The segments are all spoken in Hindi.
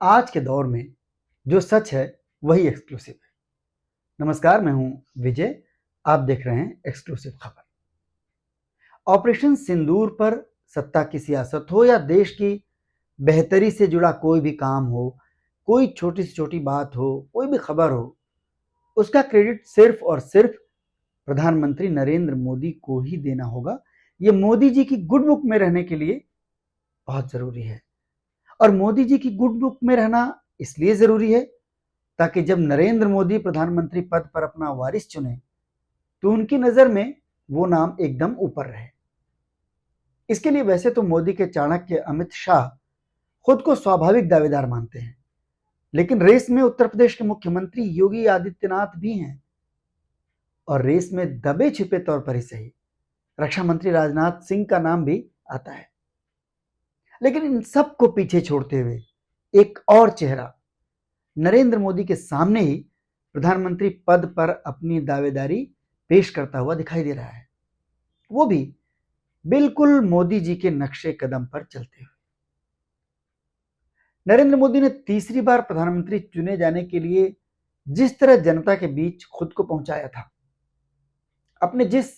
आज के दौर में जो सच है वही एक्सक्लूसिव है। नमस्कार, मैं हूं विजय। आप देख रहे हैं एक्सक्लूसिव खबर। ऑपरेशन सिंदूर पर सत्ता की सियासत हो या देश की बेहतरी से जुड़ा कोई भी काम हो, कोई छोटी से छोटी बात हो, कोई भी खबर हो, उसका क्रेडिट सिर्फ और सिर्फ प्रधानमंत्री नरेंद्र मोदी को ही देना होगा। ये मोदी जी की गुड बुक में रहने के लिए बहुत जरूरी है। और मोदी जी की गुड बुक में रहना इसलिए जरूरी है ताकि जब नरेंद्र मोदी प्रधानमंत्री पद पर अपना वारिस चुने तो उनकी नजर में वो नाम एकदम ऊपर रहे। इसके लिए वैसे तो मोदी के चाणक्य अमित शाह खुद को स्वाभाविक दावेदार मानते हैं, लेकिन रेस में उत्तर प्रदेश के मुख्यमंत्री योगी आदित्यनाथ भी हैं। और रेस में दबे छिपे तौर पर ही सही, रक्षा मंत्री राजनाथ सिंह का नाम भी आता है। लेकिन इन सब को पीछे छोड़ते हुए एक और चेहरा नरेंद्र मोदी के सामने ही प्रधानमंत्री पद पर अपनी दावेदारी पेश करता हुआ दिखाई दे रहा है, वो भी बिल्कुल मोदी जी के नक्शे कदम पर चलते हुए। नरेंद्र मोदी ने तीसरी बार प्रधानमंत्री चुने जाने के लिए जिस तरह जनता के बीच खुद को पहुंचाया था, अपने जिस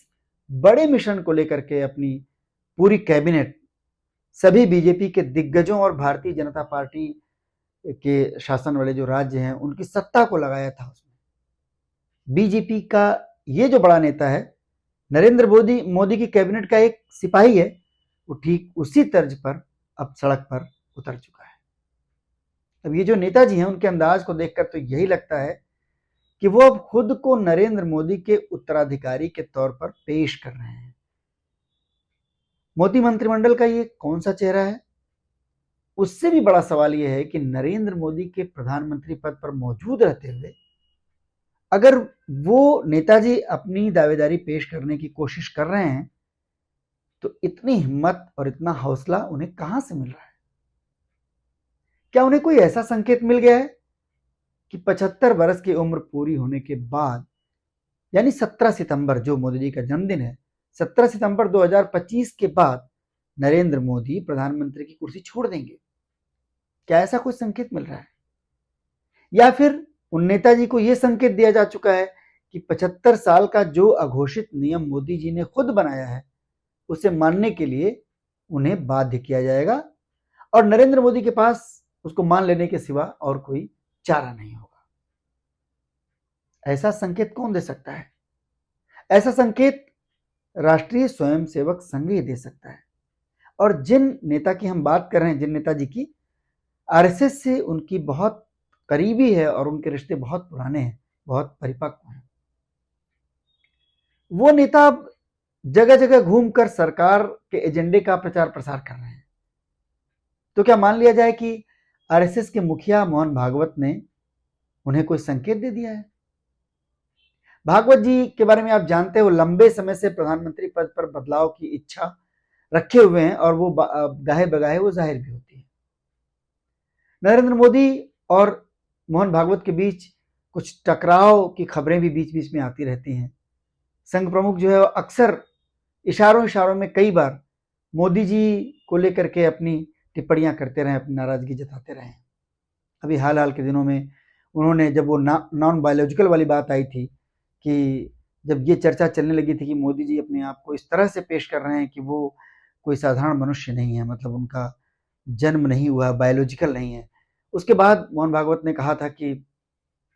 बड़े मिशन को लेकर के अपनी पूरी कैबिनेट, सभी बीजेपी के दिग्गजों और भारतीय जनता पार्टी के शासन वाले जो राज्य हैं उनकी सत्ता को लगाया था, उसमें बीजेपी का ये जो बड़ा नेता है नरेंद्र मोदी की कैबिनेट का एक सिपाही है, वो ठीक उसी तर्ज पर अब सड़क पर उतर चुका है। अब ये जो नेताजी हैं उनके अंदाज को देखकर तो यही लगता है कि वो अब खुद को नरेंद्र मोदी के उत्तराधिकारी के तौर पर पेश कर रहे हैं। मोदी मंत्रिमंडल का ये कौन सा चेहरा है? उससे भी बड़ा सवाल यह है कि नरेंद्र मोदी के प्रधानमंत्री पद पर मौजूद रहते हुए अगर वो नेताजी अपनी दावेदारी पेश करने की कोशिश कर रहे हैं तो इतनी हिम्मत और इतना हौसला उन्हें कहां से मिल रहा है? क्या उन्हें कोई ऐसा संकेत मिल गया है कि 75 वर्ष की उम्र पूरी होने के बाद, यानी 17 सितंबर जो मोदी जी का जन्मदिन है, 17 सितंबर 2025 के बाद नरेंद्र मोदी प्रधानमंत्री की कुर्सी छोड़ देंगे? क्या ऐसा कोई संकेत मिल रहा है? या फिर उन नेताजी को यह संकेत दिया जा चुका है कि 75 साल का जो अघोषित नियम मोदी जी ने खुद बनाया है उसे मानने के लिए उन्हें बाध्य किया जाएगा और नरेंद्र मोदी के पास उसको मान लेने के सिवा और कोई चारा नहीं होगा? ऐसा संकेत कौन दे सकता है? ऐसा संकेत राष्ट्रीय स्वयंसेवक संघ ही दे सकता है। और जिन नेता की हम बात कर रहे हैं, जिन नेताजी की, आरएसएस से उनकी बहुत करीबी है और उनके रिश्ते बहुत पुराने हैं, बहुत परिपक्व हैं। वो नेता अब जगह जगह घूमकर सरकार के एजेंडे का प्रचार प्रसार कर रहे हैं। तो क्या मान लिया जाए कि आरएसएस के मुखिया मोहन भागवत ने उन्हें कोई संकेत दे दिया है? भागवत जी के बारे में आप जानते हो, लंबे समय से प्रधानमंत्री पद पर बदलाव की इच्छा रखे हुए हैं और वो गाहे बगाहे वो जाहिर भी होती है। नरेंद्र मोदी और मोहन भागवत के बीच कुछ टकराव की खबरें भी बीच बीच में आती रहती हैं। संघ प्रमुख जो है वो अक्सर इशारों में कई बार मोदी जी को लेकर के अपनी टिप्पणियां करते रहे, अपनी नाराजगी जताते रहे। अभी हाल के दिनों में उन्होंने, जब वो नॉन बायोलॉजिकल वाली बात आई थी, कि जब ये चर्चा चलने लगी थी कि मोदी जी अपने आप को इस तरह से पेश कर रहे हैं कि वो कोई साधारण मनुष्य नहीं है, मतलब उनका जन्म नहीं हुआ, बायोलॉजिकल नहीं है, उसके बाद मोहन भागवत ने कहा था कि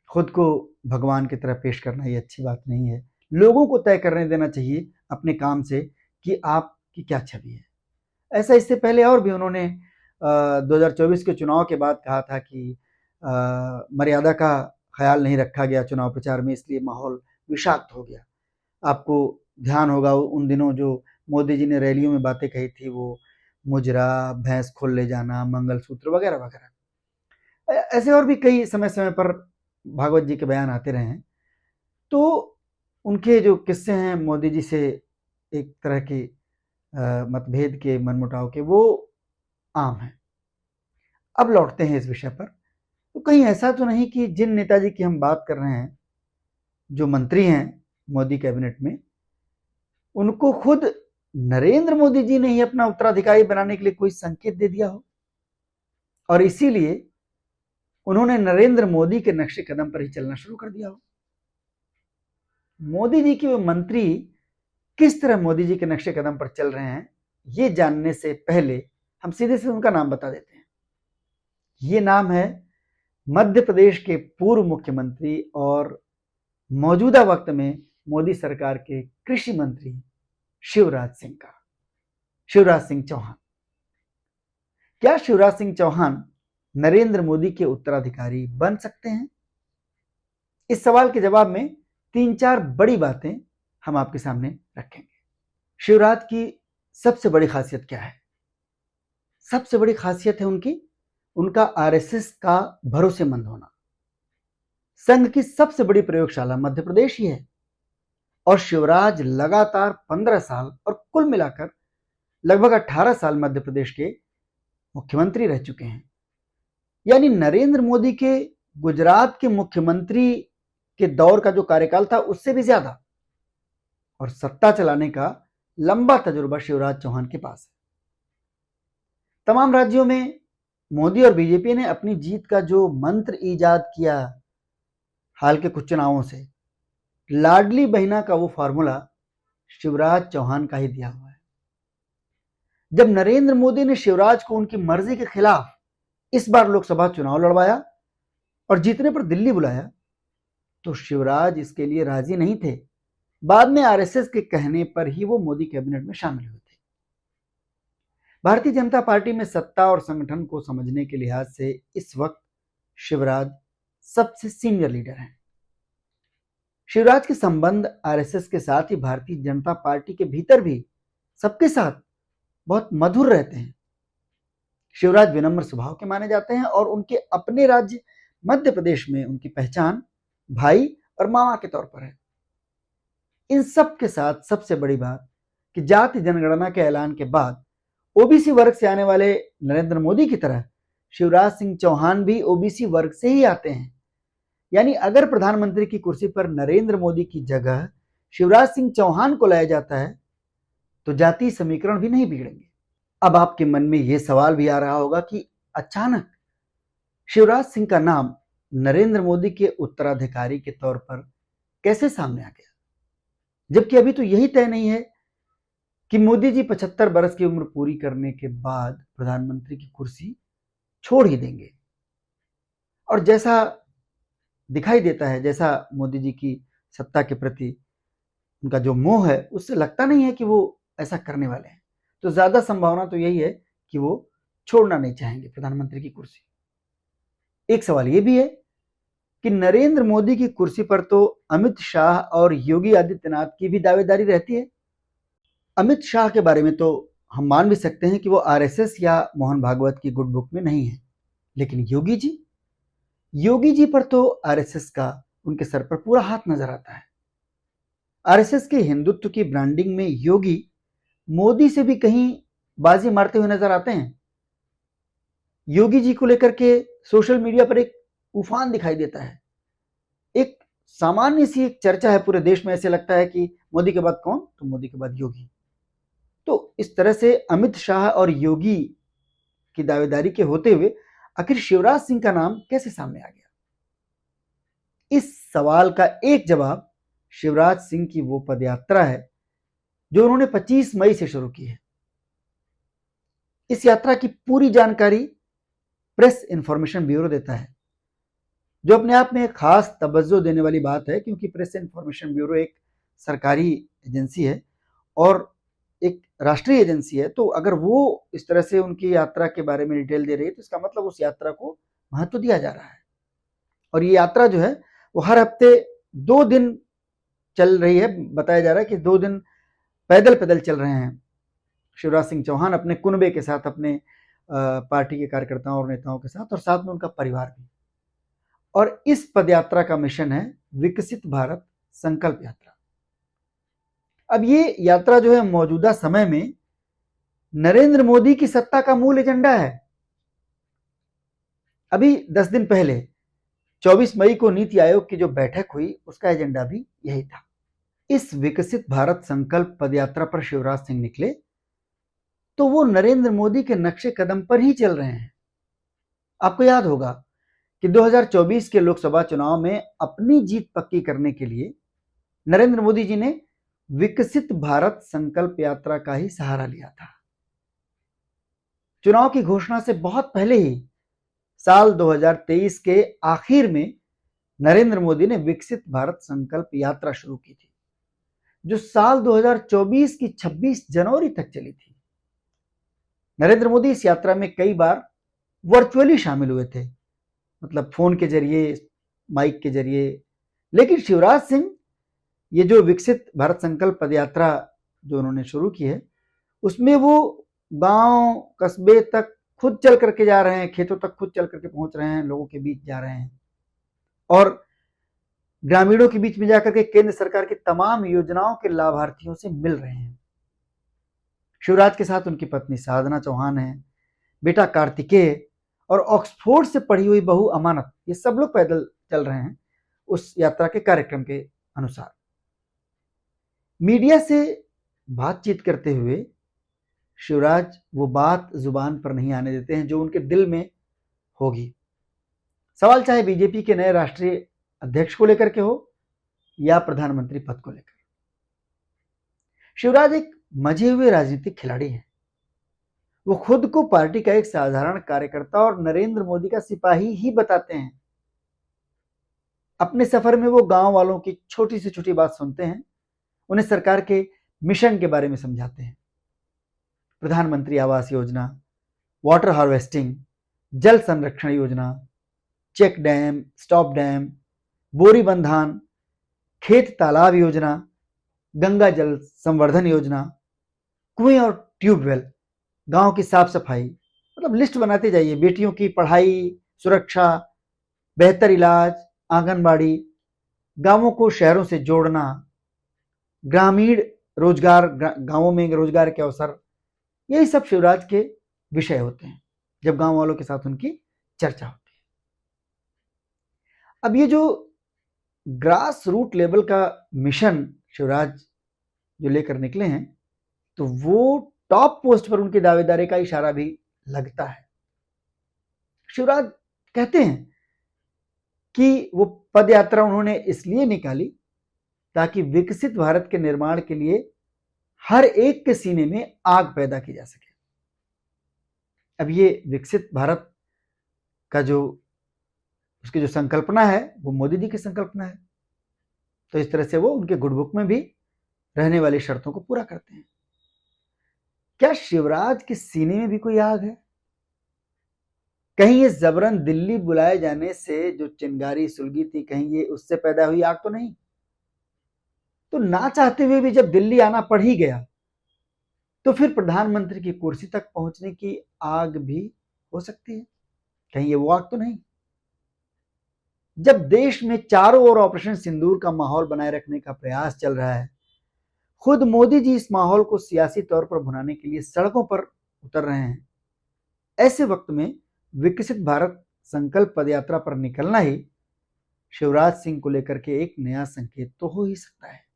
खुद को भगवान की तरह पेश करना ये अच्छी बात नहीं है, लोगों को तय करने देना चाहिए अपने काम से कि आपकी क्या छवि है। ऐसा इससे पहले और भी उन्होंने 2024 के चुनाव के बाद कहा था कि मर्यादा का ख्याल नहीं रखा गया चुनाव प्रचार में, इसलिए माहौल विषाक्त हो गया। आपको ध्यान होगा उन दिनों जो मोदी जी ने रैलियों में बातें कही थी, वो मुजरा, भैंस खोल ले जाना, मंगलसूत्र वगैरह वगैरह, ऐसे और भी कई समय समय पर भागवत जी के बयान आते रहे हैं। तो उनके जो किस्से हैं मोदी जी से एक तरह के मतभेद के, मनमुटाव के, वो आम है। अब लौटते हैं इस विषय पर। तो कहीं ऐसा तो नहीं कि जिन नेताजी की हम बात कर रहे हैं, जो मंत्री हैं मोदी कैबिनेट में, उनको खुद नरेंद्र मोदी जी ने ही अपना उत्तराधिकारी बनाने के लिए कोई संकेत दे दिया हो और इसीलिए उन्होंने नरेंद्र मोदी के नक्शे कदम पर ही चलना शुरू कर दिया हो। मोदी जी के मंत्री किस तरह मोदी जी के नक्शे कदम पर चल रहे हैं, ये जानने से पहले हम सीधे से उनका नाम बता देते हैं। ये नाम है मध्य प्रदेश के पूर्व मुख्यमंत्री और मौजूदा वक्त में मोदी सरकार के कृषि मंत्री शिवराज सिंह का, शिवराज सिंह चौहान। क्या शिवराज सिंह चौहान नरेंद्र मोदी के उत्तराधिकारी बन सकते हैं? इस सवाल के जवाब में 3-4 बड़ी बातें हम आपके सामने रखेंगे। शिवराज की सबसे बड़ी खासियत क्या है? सबसे बड़ी खासियत है उनका आरएसएस का भरोसेमंद होना। संघ की सबसे बड़ी प्रयोगशाला मध्य प्रदेश ही है और शिवराज लगातार 15 साल और कुल मिलाकर लगभग 18 साल मध्य प्रदेश के मुख्यमंत्री रह चुके हैं। यानी नरेंद्र मोदी के गुजरात के मुख्यमंत्री के दौर का जो कार्यकाल था उससे भी ज्यादा और सत्ता चलाने का लंबा तजुर्बा शिवराज चौहान के पास है। तमाम राज्यों में मोदी और बीजेपी ने अपनी जीत का जो मंत्र ईजाद किया हाल के कुछ चुनावों से, लाडली बहना का वो फॉर्मूला शिवराज चौहान का ही दिया हुआ है। जब नरेंद्र मोदी ने शिवराज को उनकी मर्जी के खिलाफ इस बार लोकसभा चुनाव लड़वाया और जीतने पर दिल्ली बुलाया तो शिवराज इसके लिए राजी नहीं थे। बाद में आरएसएस के कहने पर ही वो मोदी कैबिनेट में शामिल हुए थे। भारतीय जनता पार्टी में सत्ता और संगठन को समझने के लिहाज से इस वक्त शिवराज सबसे सीनियर लीडर हैं। शिवराज के संबंध आरएसएस के साथ ही भारतीय जनता पार्टी के भीतर भी सबके साथ बहुत मधुर रहते हैं। शिवराज विनम्र स्वभाव के माने जाते हैं और उनके अपने राज्य मध्य प्रदेश में उनकी पहचान भाई और मामा के तौर पर है। इन सब के साथ सबसे बड़ी बात कि जाति जनगणना के ऐलान के बाद ओबीसी वर्ग से आने वाले नरेंद्र मोदी की तरह शिवराज सिंह चौहान भी ओबीसी वर्ग से ही आते हैं। यानी अगर प्रधानमंत्री की कुर्सी पर नरेंद्र मोदी की जगह शिवराज सिंह चौहान को लाया जाता है तो जातीय समीकरण भी नहीं बिगड़ेंगे। अब आपके मन में यह सवाल भी आ रहा होगा कि अचानक शिवराज सिंह का नाम नरेंद्र मोदी के उत्तराधिकारी के तौर पर कैसे सामने आ गया, जबकि अभी तो यही तय नहीं है कि मोदी जी 75 बरस की उम्र पूरी करने के बाद प्रधानमंत्री की कुर्सी छोड़ ही देंगे। और जैसा दिखाई देता है, जैसा मोदी जी की सत्ता के प्रति उनका जो मोह है, उससे लगता नहीं है कि वो ऐसा करने वाले हैं। तो ज्यादा संभावना तो यही है कि वो छोड़ना नहीं चाहेंगे प्रधानमंत्री की कुर्सी। एक सवाल ये भी है कि नरेंद्र मोदी की कुर्सी पर तो अमित शाह और योगी आदित्यनाथ की भी दावेदारी रहती है। अमित शाह के बारे में तो हम मान भी सकते हैं कि वो आरएसएस या मोहन भागवत की गुड बुक में नहीं है, लेकिन योगी जी पर तो आरएसएस का उनके सर पर पूरा हाथ नजर आता है। आरएसएस के हिंदुत्व की ब्रांडिंग में योगी मोदी से भी कहीं बाजी मारते हुए नजर आते हैं। योगी जी को लेकर के सोशल मीडिया पर एक उफान दिखाई देता है। एक सामान्य सी एक चर्चा है पूरे देश में, ऐसे लगता है कि मोदी के बाद कौन, तो मोदी के बाद योगी। तो इस तरह से अमित शाह और योगी की दावेदारी के होते हुए आखिर शिवराज सिंह का नाम कैसे सामने आ गया? इस सवाल का एक जवाब शिवराज सिंह की वो पदयात्रा है जो उन्होंने 25 मई से शुरू की है। इस यात्रा की पूरी जानकारी प्रेस इंफॉर्मेशन ब्यूरो देता है, जो अपने आप में एक खास तवज्जो देने वाली बात है, क्योंकि प्रेस इंफॉर्मेशन ब्यूरो एक सरकारी एजेंसी है और एक राष्ट्रीय एजेंसी है। तो अगर वो इस तरह से उनकी यात्रा के बारे में डिटेल दे रही है तो इसका मतलब उस यात्रा को महत्व दिया जा रहा है। और ये यात्रा जो है वो हर हफ्ते 2 दिन चल रही है। बताया जा रहा है कि 2 दिन पैदल चल रहे हैं शिवराज सिंह चौहान अपने कुनबे के साथ, अपने पार्टी के कार्यकर्ताओं और नेताओं के साथ, और साथ में उनका परिवार भी। और इस पदयात्रा का मिशन है विकसित भारत संकल्प यात्रा। अब ये यात्रा जो है मौजूदा समय में नरेंद्र मोदी की सत्ता का मूल एजेंडा है। अभी 10 दिन पहले 24 मई को नीति आयोग की जो बैठक हुई उसका एजेंडा भी यही था। इस विकसित भारत संकल्प पदयात्रा पर शिवराज सिंह निकले तो वो नरेंद्र मोदी के नक्शे कदम पर ही चल रहे हैं। आपको याद होगा कि 2024 के लोकसभा चुनाव में अपनी जीत पक्की करने के लिए नरेंद्र मोदी जी ने विकसित भारत संकल्प यात्रा का ही सहारा लिया था। चुनाव की घोषणा से बहुत पहले ही साल 2023 के आखिर में नरेंद्र मोदी ने विकसित भारत संकल्प यात्रा शुरू की थी, जो साल 2024 की 26 जनवरी तक चली थी। नरेंद्र मोदी इस यात्रा में कई बार वर्चुअली शामिल हुए थे, मतलब फोन के जरिए, माइक के जरिए। लेकिन शिवराज सिंह ये जो विकसित भारत संकल्प पदयात्रा जो उन्होंने शुरू की है, उसमें वो गांव कस्बे तक खुद चल करके जा रहे हैं, खेतों तक खुद चल करके पहुंच रहे हैं, लोगों के बीच जा रहे हैं और ग्रामीणों के बीच में जाकर के केंद्र सरकार की तमाम योजनाओं के लाभार्थियों से मिल रहे हैं। शिवराज के साथ उनकी पत्नी साधना चौहान है, बेटा कार्तिकेय और ऑक्सफोर्ड से पढ़ी हुई बहू अमानत, ये सब लोग पैदल चल रहे हैं उस यात्रा के कार्यक्रम के अनुसार। मीडिया से बातचीत करते हुए शिवराज वो बात जुबान पर नहीं आने देते हैं जो उनके दिल में होगी। सवाल चाहे बीजेपी के नए राष्ट्रीय अध्यक्ष को लेकर के हो या प्रधानमंत्री पद को लेकर। शिवराज एक मजे हुए राजनीतिक खिलाड़ी हैं। वो खुद को पार्टी का एक साधारण कार्यकर्ता और नरेंद्र मोदी का सिपाही ही बताते हैं। अपने सफर में वो गांव वालों की छोटी से छोटी बात सुनते हैं, उन्हें सरकार के मिशन के बारे में समझाते हैं। प्रधानमंत्री आवास योजना, वाटर हार्वेस्टिंग, जल संरक्षण योजना, चेक डैम, स्टॉप डैम, बोरी बंधान, खेत तालाब योजना, गंगा जल संवर्धन योजना, कुएं और ट्यूबवेल, गांव की साफ सफाई, मतलब लिस्ट बनाते जाइए। बेटियों की पढ़ाई, सुरक्षा, बेहतर इलाज, आंगनबाड़ी, गांवों को शहरों से जोड़ना, ग्रामीण रोजगार, गांवों में रोजगार के अवसर, यही सब शिवराज के विषय होते हैं जब गांव वालों के साथ उनकी चर्चा होती है। अब ये जो ग्रास रूट लेवल का मिशन शिवराज जो लेकर निकले हैं, तो वो टॉप पोस्ट पर उनकी दावेदारी का इशारा भी लगता है। शिवराज कहते हैं कि वो पद यात्रा उन्होंने इसलिए निकाली ताकि विकसित भारत के निर्माण के लिए हर एक के सीने में आग पैदा की जा सके। अब ये विकसित भारत का जो उसकी जो संकल्पना है वो मोदी जी की संकल्पना है, तो इस तरह से वो उनके गुड बुक में भी रहने वाली शर्तों को पूरा करते हैं। क्या शिवराज के सीने में भी कोई आग है? कहीं ये जबरन दिल्ली बुलाए जाने से जो चिंगारी सुलगी थी, कहीं ये उससे पैदा हुई आग तो नहीं? तो ना चाहते हुए भी जब दिल्ली आना पड़ ही गया, तो फिर प्रधानमंत्री की कुर्सी तक पहुंचने की आग भी हो सकती है। कहीं ये वो आग तो नहीं? जब देश में चारों ओर ऑपरेशन सिंदूर का माहौल बनाए रखने का प्रयास चल रहा है, खुद मोदी जी इस माहौल को सियासी तौर पर भुनाने के लिए सड़कों पर उतर रहे हैं, ऐसे वक्त में विकसित भारत संकल्प पदयात्रा पर निकलना ही शिवराज सिंह को लेकर के एक नया संकेत तो हो ही सकता है।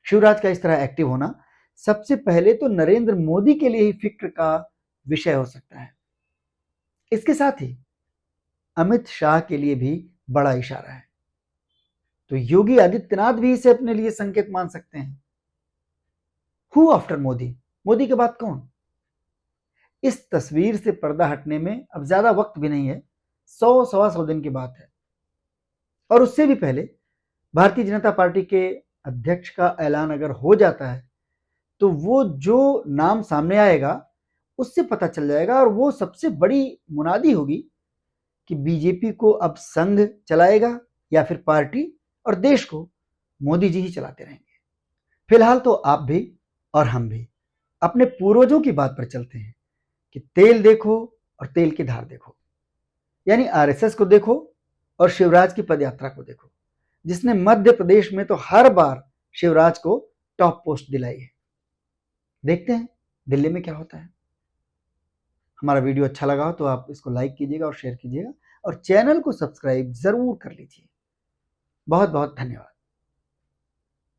शिवराज का इस तरह एक्टिव होना सबसे पहले तो नरेंद्र मोदी के लिए ही फिक्र का विषय हो सकता है। इसके साथ ही अमित शाह के लिए भी बड़ा इशारा है। तो योगी आदित्यनाथ भी इसे अपने लिए संकेत मान सकते हैं। Who after Modi? मोदी के बाद कौन? इस तस्वीर से पर्दा हटने में अब ज्यादा वक्त भी नहीं है, 100-125 दिन की बात है। और उससे भी पहले भारतीय जनता पार्टी के अध्यक्ष का ऐलान अगर हो जाता है, तो वो जो नाम सामने आएगा उससे पता चल जाएगा, और वो सबसे बड़ी मुनादी होगी कि बीजेपी को अब संघ चलाएगा या फिर पार्टी, और देश को मोदी जी ही चलाते रहेंगे। फिलहाल तो आप भी और हम भी अपने पूर्वजों की बात पर चलते हैं कि तेल देखो और तेल की धार देखो, यानी आरएसएस को देखो और शिवराज की पदयात्रा को देखो, जिसने मध्य प्रदेश में तो हर बार शिवराज को टॉप पोस्ट दिलाई है। देखते हैं दिल्ली में क्या होता है। हमारा वीडियो अच्छा लगा हो तो आप इसको लाइक कीजिएगा और शेयर कीजिएगा, और चैनल को सब्सक्राइब जरूर कर लीजिए। बहुत बहुत धन्यवाद।